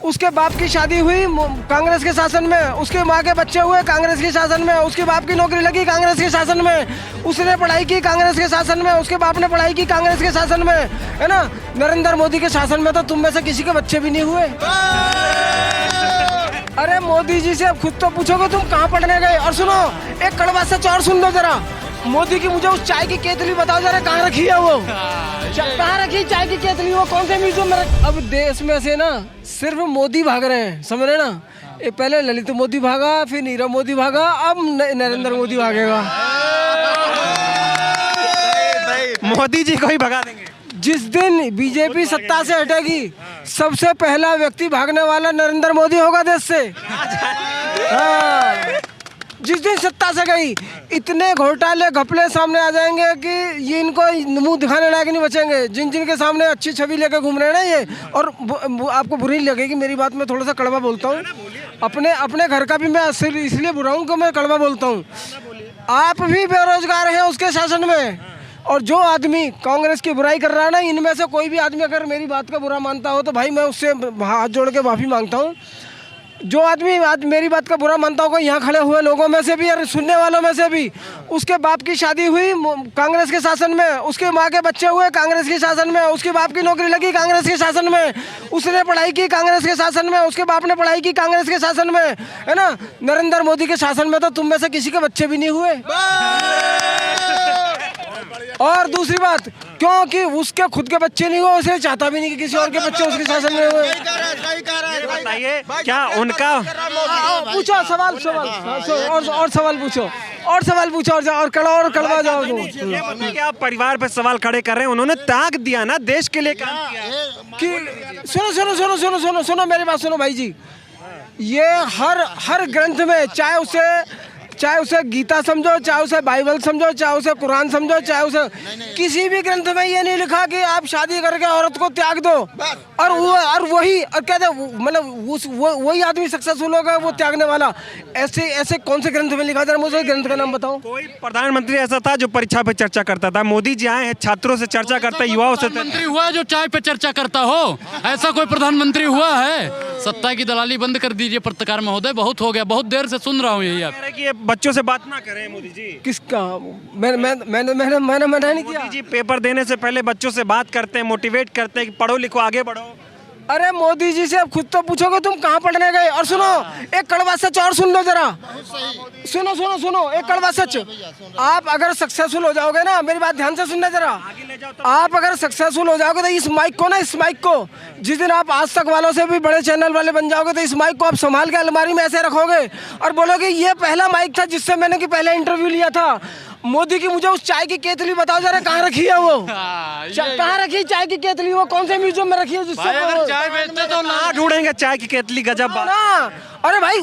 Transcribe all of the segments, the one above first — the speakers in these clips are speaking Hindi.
उसके बाप की शादी हुई कांग्रेस के शासन में, उसके माँ के बच्चे हुए कांग्रेस के शासन में, उसके बाप की नौकरी लगी कांग्रेस के शासन में, उसने पढ़ाई की कांग्रेस के शासन में, उसके बाप ने पढ़ाई की कांग्रेस के शासन में, है ना। नरेंद्र मोदी के शासन में तो तुम में से किसी के बच्चे भी नहीं हुए। अरे मोदी जी से अब खुद तो पूछोगे तुम कहाँ पढ़ने गए। और सुनो एक कड़वा सच और सुन लो जरा, मोदी की मुझे उस चाय की केतली बताओ जरा, कहाँ रखी है वो, कहाँ रखी चाय की केतली, वो कौन से म्यूजियम में अब देश में से ना सिर्फ मोदी भाग रहे हैं, समझ रहे ना। ये पहले ललित मोदी भागा, फिर नीरव मोदी भागा, अब नरेंद्र मोदी भागेगा। मोदी जी को ही भगा देंगे। जिस दिन बीजेपी सत्ता से हटेगी सबसे पहला व्यक्ति भागने वाला नरेंद्र मोदी होगा देश से। हाँ। जिस दिन सत्ता से गई इतने घोटाले घपले सामने आ जाएंगे कि ये इनको मुंह दिखाने लायक नहीं बचेंगे। जिन जिन के सामने अच्छी छवि लेकर घूम रहे हैं ना ये, और आपको बुरी लगेगी मेरी बात, मैं थोड़ा सा कड़वा बोलता हूँ, अपने घर का भी मैं इसलिए बुरा हूँ कि मैं कड़वा बोलता हूँ। आप भी बेरोजगार हैं उसके शासन में, और जो आदमी कांग्रेस की बुराई कर रहा है ना, इनमें से कोई भी आदमी अगर मेरी बात का बुरा मानता हो तो भाई मैं उससे हाथ जोड़ के माफ़ी मांगता हूँ। जो आदमी आज मेरी बात का बुरा मानता होगा यहाँ खड़े हुए लोगों में से भी और सुनने वालों में से भी, उसके बाप की शादी हुई कांग्रेस के शासन में, उसके माँ के बच्चे हुए कांग्रेस के शासन में, उसके बाप की नौकरी लगी कांग्रेस के शासन में, उसने पढ़ाई की कांग्रेस के शासन में, उसके बाप ने पढ़ाई की कांग्रेस के शासन में, है ना। नरेंद्र मोदी के शासन में तो तुम में से किसी के बच्चे भी नहीं हुए। और दूसरी बात, क्योंकि उसके खुद के बच्चे नहीं हुए, उसे चाहता भी नहीं कि किसी और के बच्चे उसके शासन में हुए। बताइए क्या उनका पूछो सवाल और सवाल पूछो और कड़वा जाओ। ये बताइए आप परिवार पे सवाल खड़े कर रहे हैं, उन्होंने त्याग दिया ना, देश के लिए काम किया कि सुनो मेरी बात सुनो भाई जी। ये हर ग्रंथ में, चाहे उसे गीता समझो, चाहे उसे बाइबल समझो, चाहे उसे कुरान समझो, चाहे उसे किसी भी ग्रंथ में ये नहीं लिखा कि आप शादी करके औरत को त्याग दो और वही कहते मतलब वही आदमी सक्सेसफुल होगा वो त्यागने वाला। ऐसे कौन से ग्रंथ में लिखा था, मुझे ग्रंथ का नाम बताओ। कोई प्रधानमंत्री ऐसा था जो परीक्षा पे चर्चा करता था? मोदी जी आए हैं, छात्रों से चर्चा करते, युवाओं से। प्रधानमंत्री हुआ जो चाय पे चर्चा करता हो, ऐसा कोई प्रधानमंत्री हुआ है? सत्ता की दलाली बंद कर दीजिए पत्रकार महोदय, बहुत हो गया, बहुत देर से सुन रहा हूँ यही आप। बच्चों से बात ना करें मोदी जी। किसका? मैंने मना नहीं किया। मोदी जी पेपर देने से पहले बच्चों से बात करते हैं, मोटिवेट करते हैं कि पढ़ो लिखो आगे बढ़ो। अरे मोदी जी से अब खुद तो पूछोगे तुम कहाँ पढ़ने गए। और सुनो एक कड़वा सच और सुन लो जरा, सुनो एक कड़वा सच। आप अगर सक्सेसफुल हो जाओगे ना, मेरी बात ध्यान से सुनना जरा, आप अगर सक्सेसफुल हो जाओगे तो इस माइक को जिस दिन आप आज तक वालों से भी बड़े चैनल वाले बन जाओगे तो इस माइक को आप संभाल के अलमारी में ऐसे रखोगे और बोलोगे ये पहला माइक था जिससे मैंने कि पहले इंटरव्यू लिया था। मोदी की मुझे उस चाय की केतली बताओ जरा, कहाँ रखी है वो, कहाँ रखी चाय की केतली, वो कौन से म्यूजियम में रखी है जिससे चाय बेचते तो ना ढूंढेंगे चाय की केतली, गजब बात। अरे भाई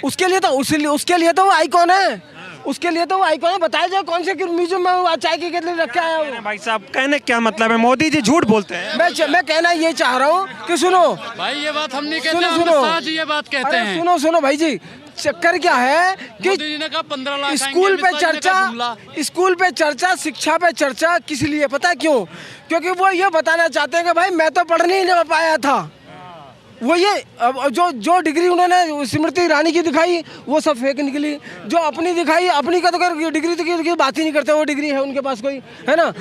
उसके लिए तो वो आइकॉन है, उसके लिए तो वो आइकॉन है। बताया जाए कौन से म्यूजियम में वो चाय की केतली रखा है। भाई साहब कहने क्या मतलब है, मोदी जी झूठ बोलते हैं। मैं कहना ये चाह रहा हूँ कि सुनो भाई, ये बात हम नहीं कहते, अमित जी ये बात कहते हैं। सुनो भाई जी, चक्कर क्या है कि मोदी जी ने कहा 15 लाख स्कूल पे चर्चा, शिक्षा पे चर्चा, किस लिए पता है क्यों? क्योंकि वो ये बताना चाहते हैं कि भाई मैं तो पढ़ने ही नहीं पाया था। वो ये जो डिग्री उन्होंने स्मृति ईरानी की दिखाई वो सब फेक निकली, जो अपनी दिखाई, अपनी का तो डिग्री की बात ही नहीं करते, वो डिग्री है उनके पास कोई, है ना।